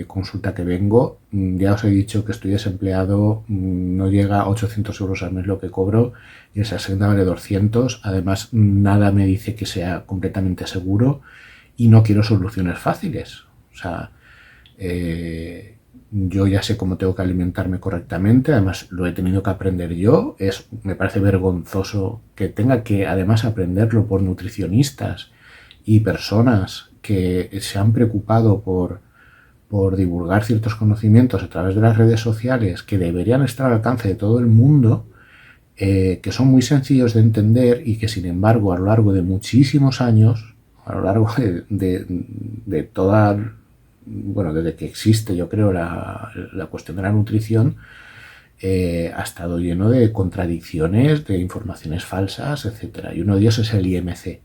consulta que vengo. Ya os he dicho que estoy desempleado, no llega a 800 euros al mes lo que cobro y el Saxenda vale 200. Además, nada me dice que sea completamente seguro y no quiero soluciones fáciles. O sea, yo ya sé cómo tengo que alimentarme correctamente, además lo he tenido que aprender yo. Me parece vergonzoso que tenga que además aprenderlo por nutricionistas y personas que se han preocupado por divulgar ciertos conocimientos a través de las redes sociales que deberían estar al alcance de todo el mundo, que son muy sencillos de entender y que sin embargo a lo largo de muchísimos años, a lo largo de toda, bueno, desde que existe yo creo la cuestión de la nutrición, ha estado lleno de contradicciones, de informaciones falsas, etcétera. Y uno de ellos es el IMC.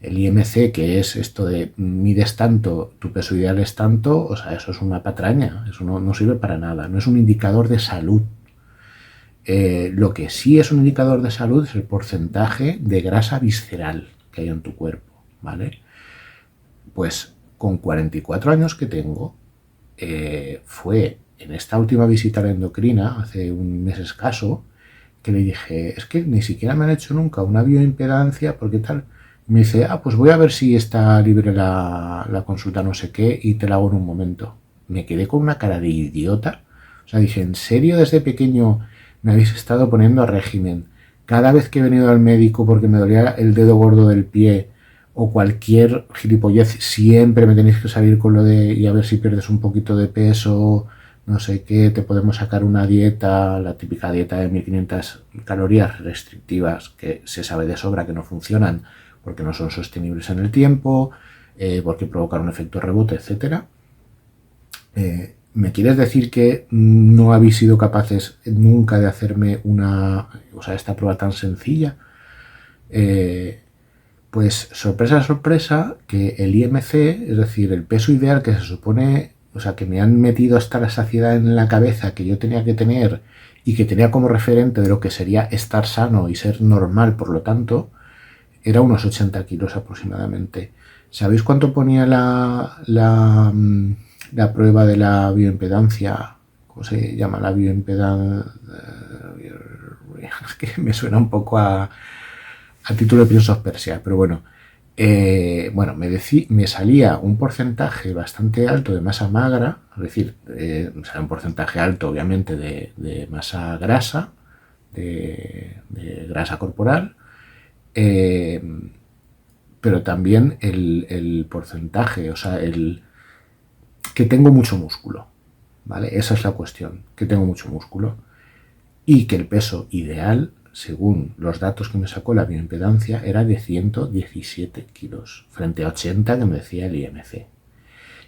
El IMC, que es esto de mides tanto, tu peso ideal es tanto, o sea, eso es una patraña, eso no sirve para nada, no es un indicador de salud. Lo que sí es un indicador de salud es el porcentaje de grasa visceral que hay en tu cuerpo, ¿vale? Pues con 44 años que tengo, fue en esta última visita a la endocrina, hace un mes escaso, que le dije, es que ni siquiera me han hecho nunca una bioimpedancia, porque tal. Me dice, pues voy a ver si está libre la consulta no sé qué y te la hago en un momento. Me quedé con una cara de idiota. O sea, dije, ¿en serio desde pequeño me habéis estado poniendo a régimen? Cada vez que he venido al médico porque me dolía el dedo gordo del pie o cualquier gilipollez, siempre me tenéis que salir con lo de y a ver si pierdes un poquito de peso, no sé qué, te podemos sacar una dieta, la típica dieta de 1500 calorías restrictivas que se sabe de sobra que no funcionan porque no son sostenibles en el tiempo, porque provocan un efecto rebote, etcétera. ¿Me quieres decir que no habéis sido capaces nunca de hacerme esta prueba tan sencilla? Pues sorpresa, sorpresa, que el IMC, es decir, el peso ideal que se supone, o sea, que me han metido hasta la saciedad en la cabeza que yo tenía que tener y que tenía como referente de lo que sería estar sano y ser normal, por lo tanto, era unos 80 kilos aproximadamente. ¿Sabéis cuánto ponía la prueba de la bioimpedancia? ¿Cómo se llama la bioimpedancia? Es que me suena un poco a título de Prince of Persia, pero bueno. Me salía un porcentaje bastante alto de masa magra, es decir, me salía un porcentaje alto obviamente de masa grasa, de grasa corporal, pero también el porcentaje, o sea, que tengo mucho músculo, ¿vale? Esa es la cuestión, que tengo mucho músculo y que el peso ideal, según los datos que me sacó la bioimpedancia, era de 117 kilos, frente a 80 que me decía el IMC.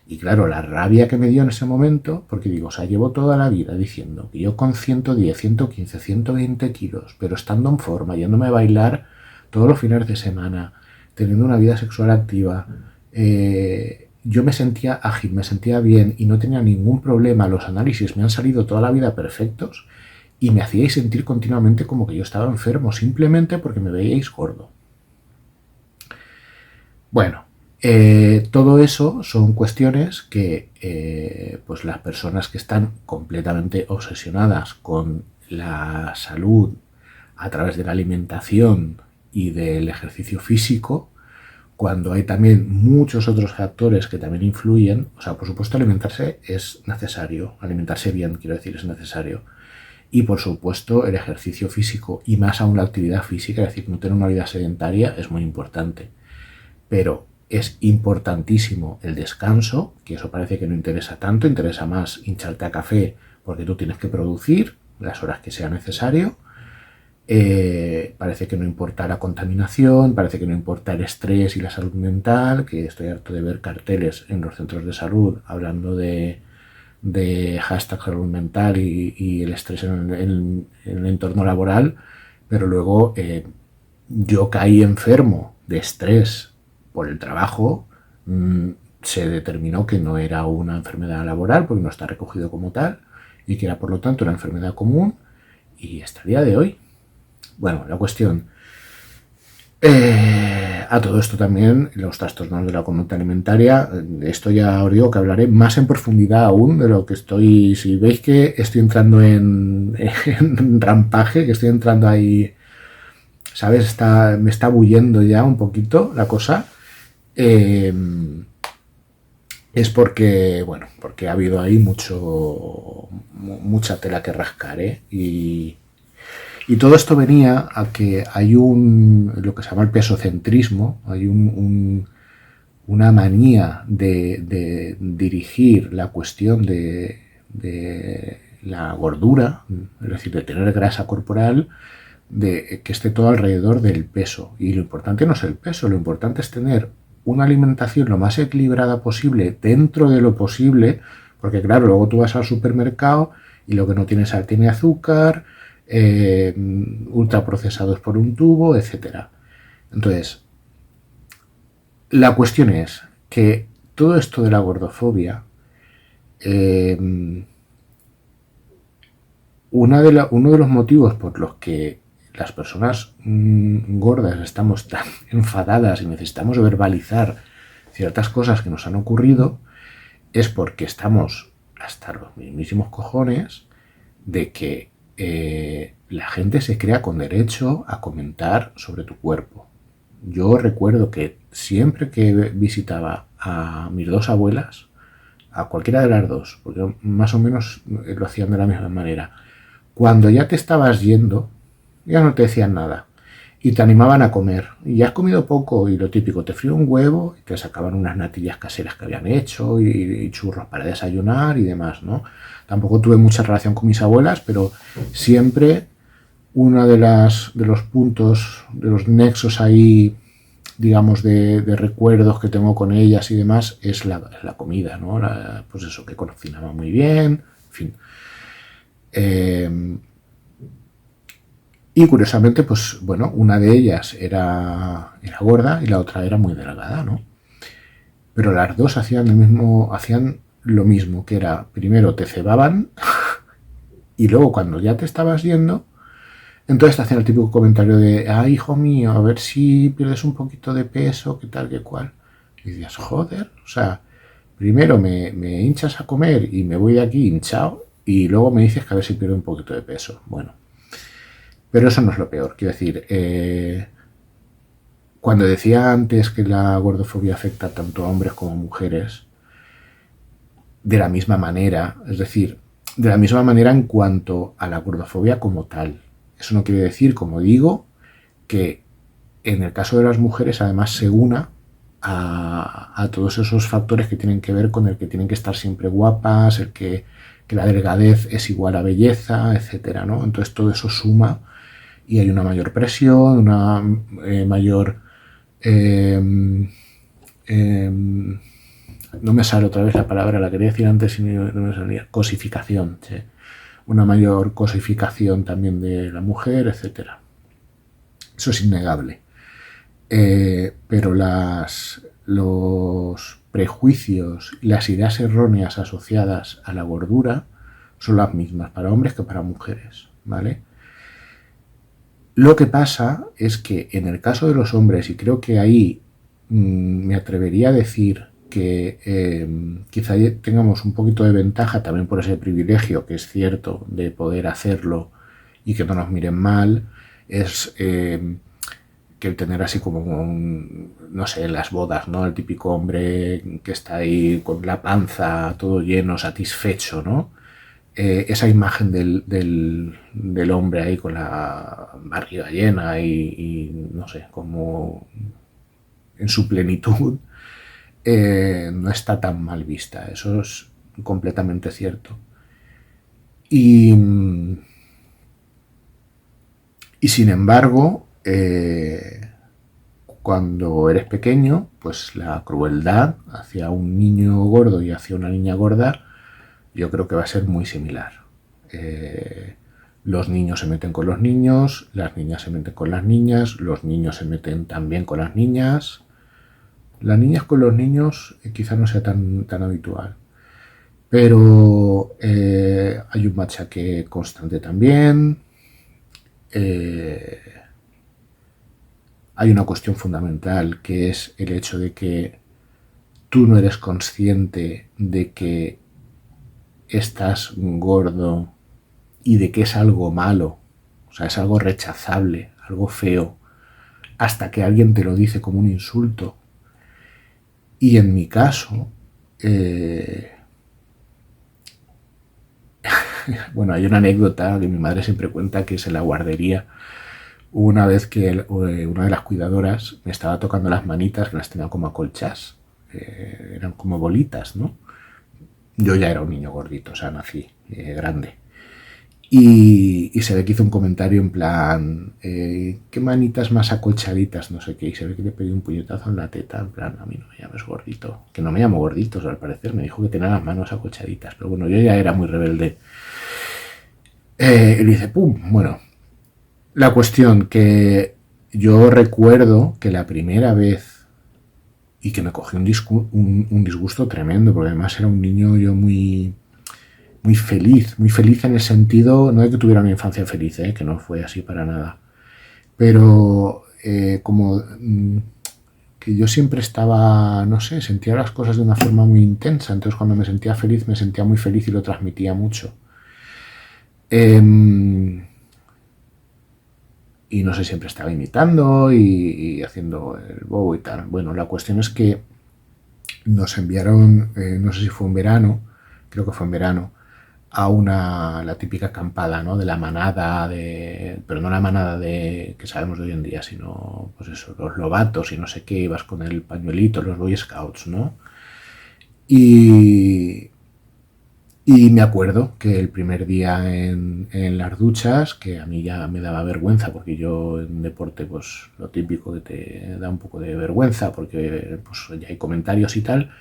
Y claro, la rabia que me dio en ese momento, porque digo, o sea, llevo toda la vida diciendo que yo con 110, 115, 120 kilos, pero estando en forma, yéndome a bailar todos los fines de semana, teniendo una vida sexual activa, yo me sentía ágil, me sentía bien y no tenía ningún problema. Los análisis me han salido toda la vida perfectos y me hacíais sentir continuamente como que yo estaba enfermo, simplemente porque me veíais gordo. Bueno, todo eso son cuestiones que pues las personas que están completamente obsesionadas con la salud a través de la alimentación y del ejercicio físico, cuando hay también muchos otros factores que también influyen, o sea, por supuesto alimentarse es necesario, alimentarse bien, quiero decir, es necesario. Y por supuesto el ejercicio físico y más aún la actividad física, es decir, no tener una vida sedentaria es muy importante. Pero es importantísimo el descanso, que eso parece que no interesa tanto, interesa más hincharte a café porque tú tienes que producir las horas que sea necesario. Parece que no importa la contaminación, parece que no importa el estrés y la salud mental, que estoy harto de ver carteles en los centros de salud hablando de hashtag salud mental y el estrés en el entorno laboral, pero luego yo caí enfermo de estrés por el trabajo, se determinó que no era una enfermedad laboral porque no está recogido como tal y que era por lo tanto una enfermedad común y hasta el día de hoy. Bueno, la cuestión, a todo esto también los trastornos de la conducta alimentaria, de esto ya os digo que hablaré más en profundidad aún de lo que estoy, si veis que estoy entrando en rampaje, que estoy entrando ahí, ¿sabes? Me está bullendo ya un poquito la cosa, es porque, bueno, porque ha habido ahí mucha tela que rascar, y todo esto venía a que hay lo que se llama el pesocentrismo, hay una manía de dirigir la cuestión de la gordura, es decir, de tener grasa corporal, de que esté todo alrededor del peso. Y lo importante no es el peso, lo importante es tener una alimentación lo más equilibrada posible dentro de lo posible, porque claro, luego tú vas al supermercado y lo que no tiene sal tiene azúcar, ultraprocesados por un tubo, etcétera. Entonces, la cuestión es que todo esto de la gordofobia, uno de los motivos por los que las personas gordas estamos tan enfadadas y necesitamos verbalizar ciertas cosas que nos han ocurrido es porque estamos hasta los mismísimos cojones de que la gente se crea con derecho a comentar sobre tu cuerpo. Yo recuerdo que siempre que visitaba a mis dos abuelas, a cualquiera de las dos, porque más o menos lo hacían de la misma manera, cuando ya te estabas yendo, ya no te decían nada y te animaban a comer. Y ya has comido poco y lo típico, te frío un huevo y te sacaban unas natillas caseras que habían hecho y churros para desayunar y demás, ¿no? Tampoco tuve mucha relación con mis abuelas, pero siempre uno de los puntos, de los nexos ahí, digamos, de recuerdos que tengo con ellas y demás, es la comida, ¿no? Pues eso, que cocinaba muy bien, en fin. Y curiosamente, pues bueno, una de ellas era gorda y la otra era muy delgada, ¿no? Pero las dos hacían lo mismo, que era, primero te cebaban y luego cuando ya te estabas yendo, entonces te hacían el típico comentario de, hijo mío, a ver si pierdes un poquito de peso, qué tal, qué cual. Y dices, joder, o sea, primero me hinchas a comer y me voy de aquí hinchado y luego me dices que a ver si pierdo un poquito de peso. Bueno, pero eso no es lo peor. Quiero decir, cuando decía antes que la gordofobia afecta tanto a hombres como a mujeres, de la misma manera, es decir, de la misma manera en cuanto a la gordofobia como tal. Eso no quiere decir, como digo, que en el caso de las mujeres además se una a todos esos factores que tienen que ver con el que tienen que estar siempre guapas, el que la delgadez es igual a belleza, etcétera, ¿no? Entonces todo eso suma y hay una mayor presión, una mayor... no me sale otra vez la palabra, la quería decir antes y no me salía, cosificación, ¿sí? Una mayor cosificación también de la mujer, etcétera. Eso es innegable. Pero los prejuicios y las ideas erróneas asociadas a la gordura son las mismas para hombres que para mujeres, ¿vale? Lo que pasa es que en el caso de los hombres, y creo que ahí me atrevería a decir que quizá tengamos un poquito de ventaja también por ese privilegio, que es cierto, de poder hacerlo y que no nos miren mal, es que el tener así como no sé, en las bodas, ¿no? El típico hombre que está ahí con la panza todo lleno, satisfecho, ¿no? Esa imagen del hombre ahí con la barriga llena y no sé, como en su plenitud, no está tan mal vista. Eso es completamente cierto. Y sin embargo, cuando eres pequeño, pues la crueldad hacia un niño gordo y hacia una niña gorda, yo creo que va a ser muy similar. Los niños se meten con los niños, las niñas se meten con las niñas, los niños se meten también con las niñas. Las niñas con los niños quizá no sea tan habitual. Pero hay un machaque constante también. Hay una cuestión fundamental que es el hecho de que tú no eres consciente de que estás gordo y de que es algo malo, o sea, es algo rechazable, algo feo, hasta que alguien te lo dice como un insulto. Y en mi caso, bueno, hay una anécdota que mi madre siempre cuenta, que es en la guardería. Hubo una vez que una de las cuidadoras me estaba tocando las manitas, que las tenía como acolchas, eran como bolitas, ¿no? Yo ya era un niño gordito, o sea, nací grande. Y se ve que hizo un comentario en plan, qué manitas más acolchaditas, no sé qué, y se ve que le pedí un puñetazo en la teta, en plan, a mí no me llames gordito, que no me llamo gordito, o sea, al parecer me dijo que tenía las manos acolchaditas, pero bueno, yo ya era muy rebelde. Y le dice, pum, bueno, la cuestión que yo recuerdo que la primera vez, y que me cogió un disgusto tremendo, porque además era un niño yo muy feliz en el sentido, no de que tuviera una infancia feliz, que no fue así para nada, pero como que yo siempre estaba, no sé, sentía las cosas de una forma muy intensa, entonces cuando me sentía feliz me sentía muy feliz y lo transmitía mucho. y no sé, siempre estaba imitando y haciendo el bobo y tal. Bueno, la cuestión es que nos enviaron, no sé si fue en verano, creo que fue en verano, a la típica acampada, ¿no? De la manada, pero no la manada de que sabemos de hoy en día, sino, pues eso, los lobatos y no sé qué, ibas con el pañuelito, los Boy Scouts, ¿no? Y, y me acuerdo que el primer día en las duchas, que a mí ya me daba vergüenza, porque yo en deporte, pues lo típico que te da un poco de vergüenza, porque pues ya hay comentarios y tal,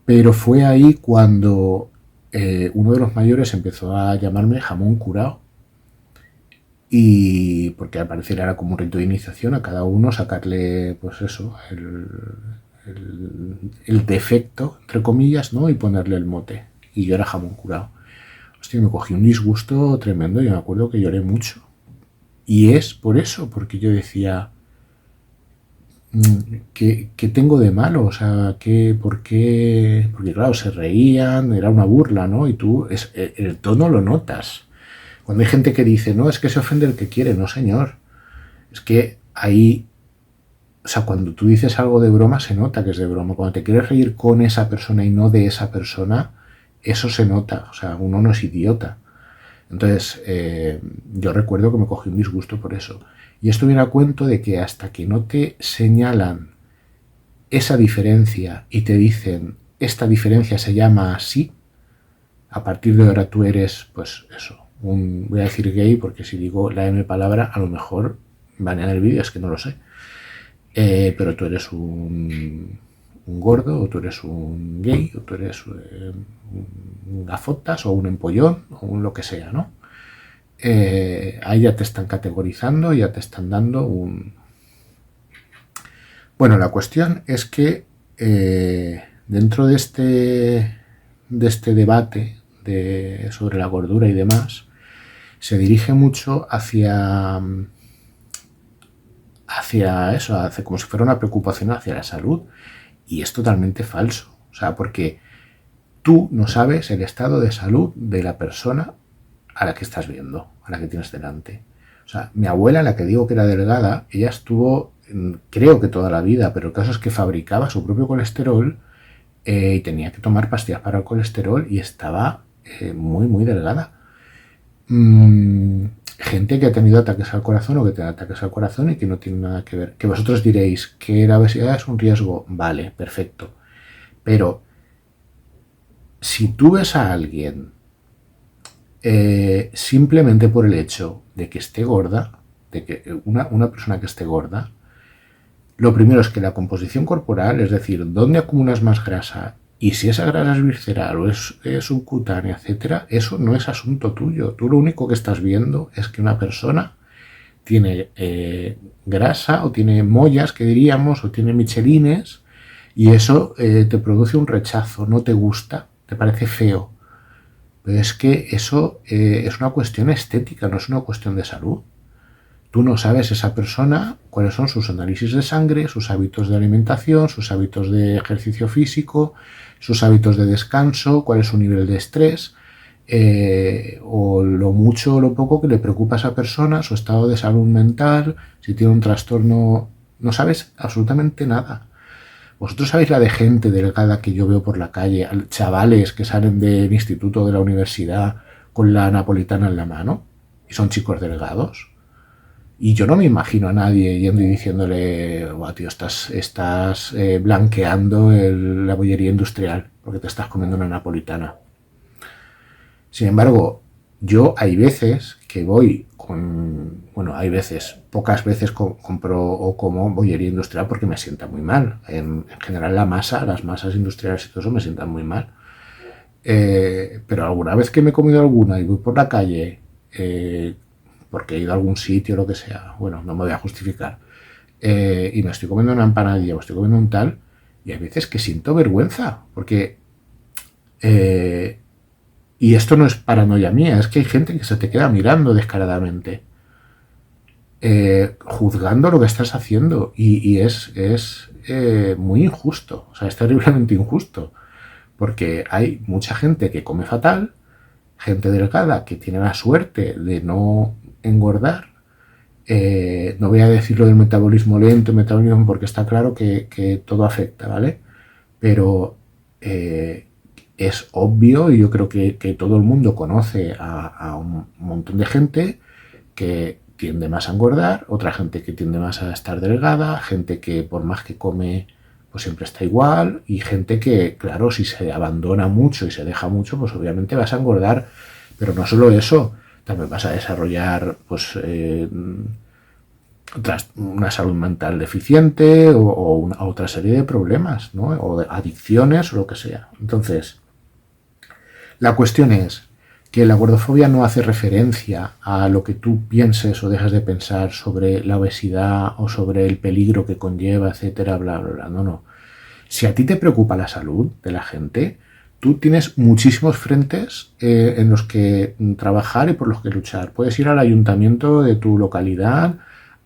pero fue ahí cuando uno de los mayores empezó a llamarme jamón curado, y porque al parecer era como un rito de iniciación a cada uno sacarle, pues eso, el defecto, entre comillas, ¿no? Y ponerle el mote. Y yo era jamón curado. Hostia, me cogí un disgusto tremendo. Yo me acuerdo que lloré mucho. Y es por eso, porque yo decía, ¿qué tengo de malo? O sea, ¿por qué? Porque claro, se reían, era una burla, ¿no? Y tú, el tono lo notas. Cuando hay gente que dice, no, es que se ofende el que quiere, no señor. Es que ahí, o sea, cuando tú dices algo de broma, se nota que es de broma. Cuando te quieres reír con esa persona y no de esa persona, eso se nota. O sea, uno no es idiota. Entonces, yo recuerdo que me cogí un disgusto por eso. Y esto viene a cuento de que hasta que no te señalan esa diferencia y te dicen, esta diferencia se llama así, a partir de ahora tú eres, pues eso, voy a decir gay, porque si digo la M palabra, a lo mejor banean el vídeo, es que no lo sé. Pero tú eres un gordo, o tú eres un gay, o tú eres un gafotas, o un empollón, o un lo que sea, ¿no? Ahí ya te están categorizando, ya te están dando un... Bueno, la cuestión es que dentro de este debate sobre la gordura y demás, se dirige mucho hacia eso, hace como si fuera una preocupación hacia la salud, y es totalmente falso. O sea, porque tú no sabes el estado de salud de la persona a la que estás viendo, a la que tienes delante. O sea, mi abuela, la que digo que era delgada, ella estuvo, creo que toda la vida, pero el caso es que fabricaba su propio colesterol y tenía que tomar pastillas para el colesterol y estaba muy, muy delgada. Gente que ha tenido ataques al corazón o que tiene ataques al corazón y que no tiene nada que ver. Que vosotros diréis que la obesidad es un riesgo, vale, perfecto. Pero si tú ves a alguien simplemente por el hecho de que esté gorda, de que una persona que esté gorda, lo primero es que la composición corporal, es decir, dónde acumulas más grasa y si esa grasa es visceral o es subcutánea, etcétera, eso no es asunto tuyo. Tú lo único que estás viendo es que una persona tiene grasa o tiene mollas, que diríamos, o tiene michelines, y eso te produce un rechazo, no te gusta, te parece feo. Pero es que eso es una cuestión estética, no es una cuestión de salud. Tú no sabes esa persona cuáles son sus análisis de sangre, sus hábitos de alimentación, sus hábitos de ejercicio físico, sus hábitos de descanso, cuál es su nivel de estrés, o lo mucho o lo poco que le preocupa a esa persona, su estado de salud mental, si tiene un trastorno. No sabes absolutamente nada. Vosotros sabéis la de gente delgada que yo veo por la calle, chavales que salen del instituto, de la universidad, con la napolitana en la mano, y son chicos delgados. Y yo no me imagino a nadie yendo y diciéndole, wow, tío, estás blanqueando la bollería industrial porque te estás comiendo una napolitana. Sin embargo, yo hay veces que voy hay veces, pocas veces compro o como bollería industrial porque me sienta muy mal. En general las masas industriales y todo eso me sientan muy mal. Pero alguna vez que me he comido alguna y voy por la calle, porque he ido a algún sitio o lo que sea, bueno, no me voy a justificar, y me estoy comiendo una empanadilla o estoy comiendo un tal, y hay veces que siento vergüenza, porque y esto no es paranoia mía, es que hay gente que se te queda mirando descaradamente, juzgando lo que estás haciendo, y es muy injusto, o sea, es terriblemente injusto, porque hay mucha gente que come fatal, gente delgada que tiene la suerte de no engordar, No voy a decir lo del metabolismo lento, metabolismo, porque está claro que todo afecta, ¿vale? Pero es obvio, y yo creo que todo el mundo conoce a un montón de gente que tiende más a engordar, otra gente que tiende más a estar delgada, gente que por más que come pues siempre está igual, y gente que, claro, si se abandona mucho y se deja mucho, pues obviamente vas a engordar. Pero no solo eso, también vas a desarrollar pues una salud mental deficiente o otra serie de problemas, ¿no? O de adicciones o lo que sea. Entonces, la cuestión es que la gordofobia no hace referencia a lo que tú pienses o dejas de pensar sobre la obesidad o sobre el peligro que conlleva, etcétera, bla, bla, bla. No, no. Si a ti te preocupa la salud de la gente, tú tienes muchísimos frentes en los que trabajar y por los que luchar. Puedes ir al ayuntamiento de tu localidad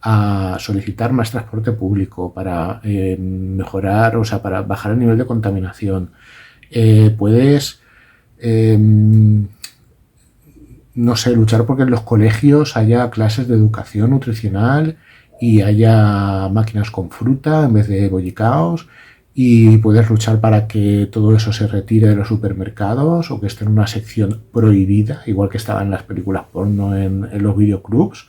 a solicitar más transporte público para mejorar, o sea, para bajar el nivel de contaminación. Puedes no sé, luchar porque en los colegios haya clases de educación nutricional y haya máquinas con fruta en vez de bollicaos, y puedes luchar para que todo eso se retire de los supermercados o que esté en una sección prohibida, igual que estaba en las películas porno en los videoclubs.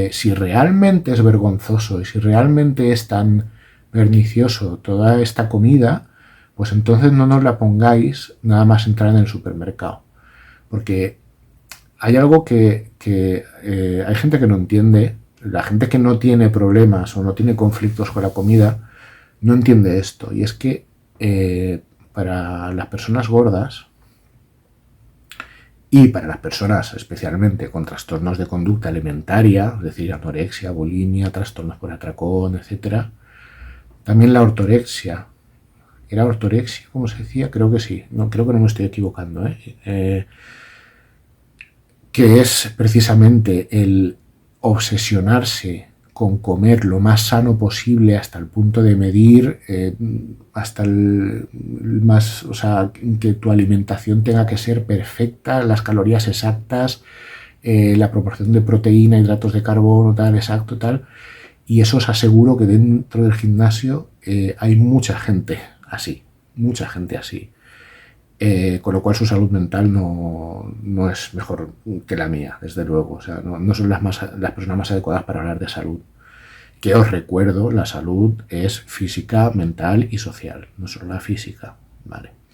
Si realmente es vergonzoso y si realmente es tan pernicioso toda esta comida, pues entonces no nos la pongáis nada más entrar en el supermercado. Porque hay algo que hay gente que no entiende, la gente que no tiene problemas o no tiene conflictos con la comida, no entiende esto. Y es que para las personas gordas y para las personas especialmente con trastornos de conducta alimentaria, es decir, anorexia, bulimia, trastornos por atracón, etc., también la ortorexia. ¿Era ortorexia, como se decía? Creo que sí. No, creo que no me estoy equivocando, que es precisamente el obsesionarse con comer lo más sano posible hasta el punto de medir hasta el más, o sea, que tu alimentación tenga que ser perfecta, las calorías exactas, la proporción de proteína, hidratos de carbono, tal, exacto, tal. Y eso os aseguro que dentro del gimnasio hay mucha gente así, mucha gente así. Con lo cual su salud mental no es mejor que la mía, desde luego. O sea, no son las personas más adecuadas para hablar de salud. Que os recuerdo, la salud es física, mental y social, no solo la física, ¿vale?